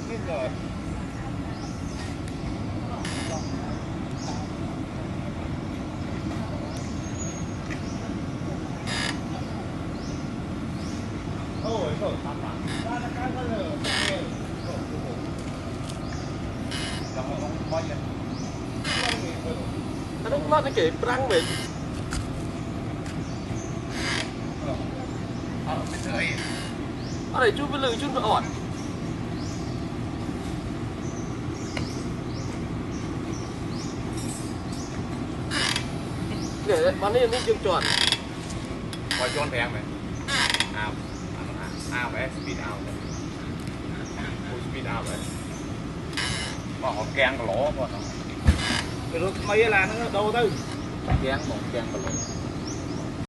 Ít rồi. Ôi trời, tạm tạm. Ra là cái là nó nó cái răng mình ở đây chú với lưng chú nó ổn để bắn đi chương tròn coi tròn thèm này ao bé speed out speed out đấy mà họ keng cái lỗ mà cái lúc mấy là nó đâu tới keng một keng cái lỗ